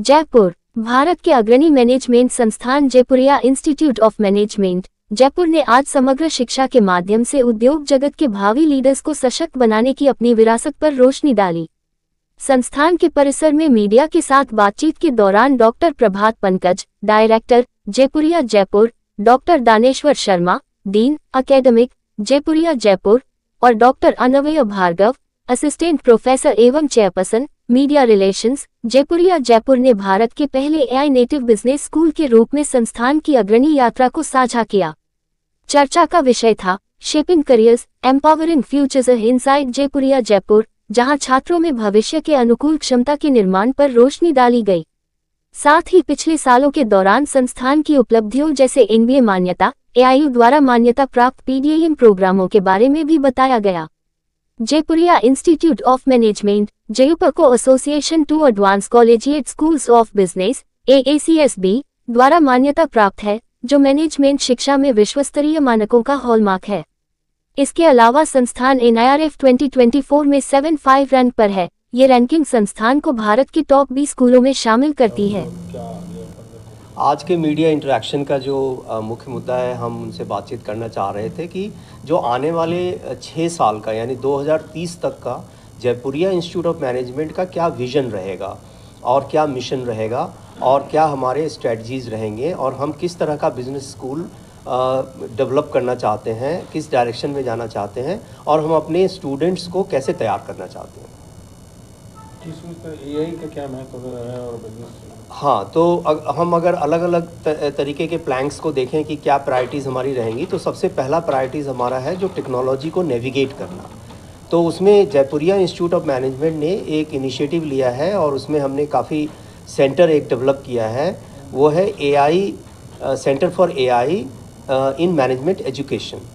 जयपुर। भारत के अग्रणी मैनेजमेंट संस्थान Jaipuria institute of management Jaipur ने आज समग्र शिक्षा के माध्यम से उद्योग जगत के भावी लीडर्स को सशक्त बनाने की अपनी विरासत पर रोशनी डाली। संस्थान के परिसर में मीडिया के साथ बातचीत के दौरान doctor Prabhat Pankaj, director Jaipuria Jaipur, doctor Daneshwar Sharma, dean academic Jaipuria Jaipur और doctor Anvay Bhargava, assistant professor एवं chairperson media relations Jaipuria Jaipur ने भारत के पहले एआई नेटिव बिजनेस स्कूल के रूप में संस्थान की अग्रणी यात्रा को साझा किया। चर्चा का विषय था shaping careers empowering futures inside Jaipuria Jaipur, जहां छात्रों में भविष्य के अनुकूल क्षमता के निर्माण पर रोशनी डाली गई। साथ ही पिछले सालों के दौरान संस्थान की उपलब्धियों जैसे एनबीए मान्यता, एआईयू द्वारा मान्यता प्राप्त पीडीएम प्रोग्रामों के बारे में भी बताया गया। Jaipuria institute of management Jaipur को association to advance collegiate schools of business AACSB द्वारा मान्यता प्राप्त है, जो मैनेजमेंट शिक्षा में विश्वस्तरीय मानकों का हॉलमार्क है। इसके अलावा संस्थान NIRF 2024 में 75 रैंक पर है। ये रैंकिंग संस्थान को भारत के टॉप 20 स्कूलों में शामिल करती है। आज के मीडिया इंटरेक्शन का जो मुख्य मुद्दा है, हम उनसे बातचीत करना चाह रहे थे कि जो आने वाले 6 साल का यानी 2030 तक का जयपुरिया इंस्टीट्यूट ऑफ मैनेजमेंट का क्या विज़न रहेगा और क्या मिशन रहेगा और क्या हमारे स्ट्रेटजीज़ रहेंगे और हम किस तरह का बिज़नेस स्कूल डेवलप करना चाहते हैं, किस डायरेक्शन में जाना चाहते हैं और हम अपने स्टूडेंट्स को कैसे तैयार करना चाहते हैं। एआई का क्या महत्व है और बिजनेस? हाँ, तो हम अगर अलग अलग तरीके के प्लैंक्स को देखें कि क्या प्रायोरिटीज़ हमारी रहेंगी, तो सबसे पहला प्रायोरिटीज़ हमारा है जो टेक्नोलॉजी को नेविगेट करना। तो उसमें जयपुरिया इंस्टीट्यूट ऑफ मैनेजमेंट ने एक इनिशिएटिव लिया है और उसमें हमने काफ़ी सेंटर एक डेवलप किया है। वो है AI centre for AI in management education.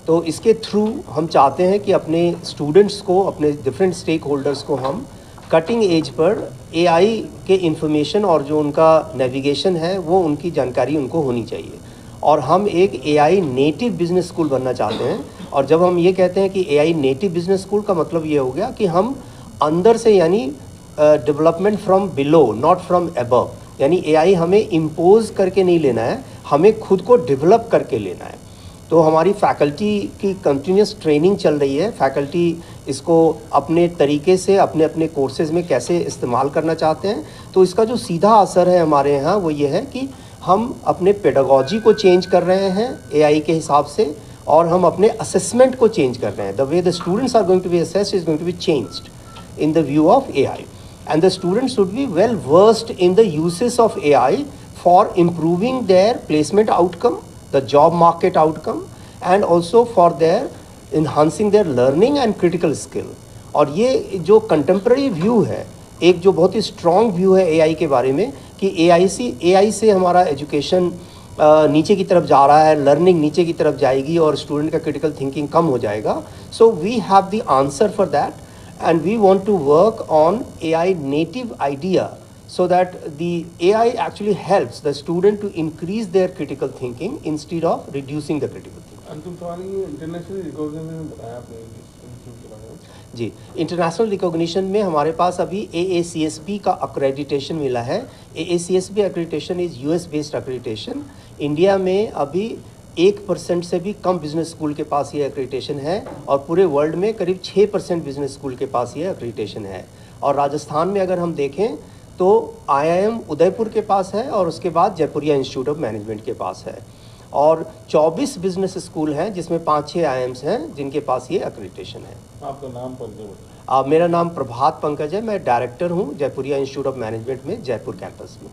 तो इसके थ्रू हम चाहते हैं कि अपने स्टूडेंट्स को, अपने डिफरेंट स्टेक होल्डर्स को हम कटिंग एज पर एआई के इंफॉर्मेशन और जो उनका नेविगेशन है वो उनकी जानकारी उनको होनी चाहिए। और हम एक एआई नेटिव बिजनेस स्कूल बनना चाहते हैं। और जब हम ये कहते हैं कि एआई नेटिव बिजनेस स्कूल का मतलब ये हो गया कि हम अंदर से यानी development from below not from above, यानी एआई हमें इम्पोज करके नहीं लेना है, हमें खुद को डेवलप करके लेना है। तो हमारी फैकल्टी की कंटिन्यूस ट्रेनिंग चल रही है। फैकल्टी इसको अपने तरीके से अपने अपने कोर्सेज में कैसे इस्तेमाल करना चाहते हैं। तो इसका जो सीधा असर है हमारे यहाँ वो ये है कि हम अपने पेडागोजी को चेंज कर रहे हैं एआई के हिसाब से, और हम अपने असेसमेंट को चेंज कर रहे हैं। The way the students are going to be assessed is going to be changed in the view of AI, and the students should be well versed in the uses of AI for improving their placement outcome, the job market outcome, and also for their enhancing their learning and critical skill। और ये जो contemporary view है, एक जो बहुत ही strong view है AI के बारे में कि AI से हमारा एजुकेशन नीचे की तरफ जा रहा है, लर्निंग नीचे की तरफ जाएगी और स्टूडेंट का क्रिटिकल थिंकिंग कम हो जाएगा। So we have the answer for that and we want to work on AI native idea, so that the AI actually helps the student to increase their critical thinking instead of reducing the critical thinking। अंतिम सवाल ये international recognition में बताया आपने के बारे में। जी, international recognition में हमारे पास अभी AACSB का अक्रेडिटेशन मिला है। AACSB accreditation is US based accreditation. India में अभी 1% से भी कम बिजनेस स्कूल के पास ये अक्रेडिटेशन है और पूरे वर्ल्ड में करीब 6% बिजनेस स्कूल के पास ये अक्रेडिटेशन है। और राजस्थान में अगर हम देखें तो IIM उदयपुर के पास है और उसके बाद जयपुरिया इंस्टीट्यूट ऑफ मैनेजमेंट के पास है। और 24 बिजनेस स्कूल हैं जिसमें 5-6 IIMs हैं जिनके पास ये अक्रेडिटेशन है। आपका नाम पर? मेरा नाम प्रभात पंकज है। मैं डायरेक्टर हूँ जयपुरिया इंस्टीट्यूट ऑफ मैनेजमेंट में जयपुर कैंपस में।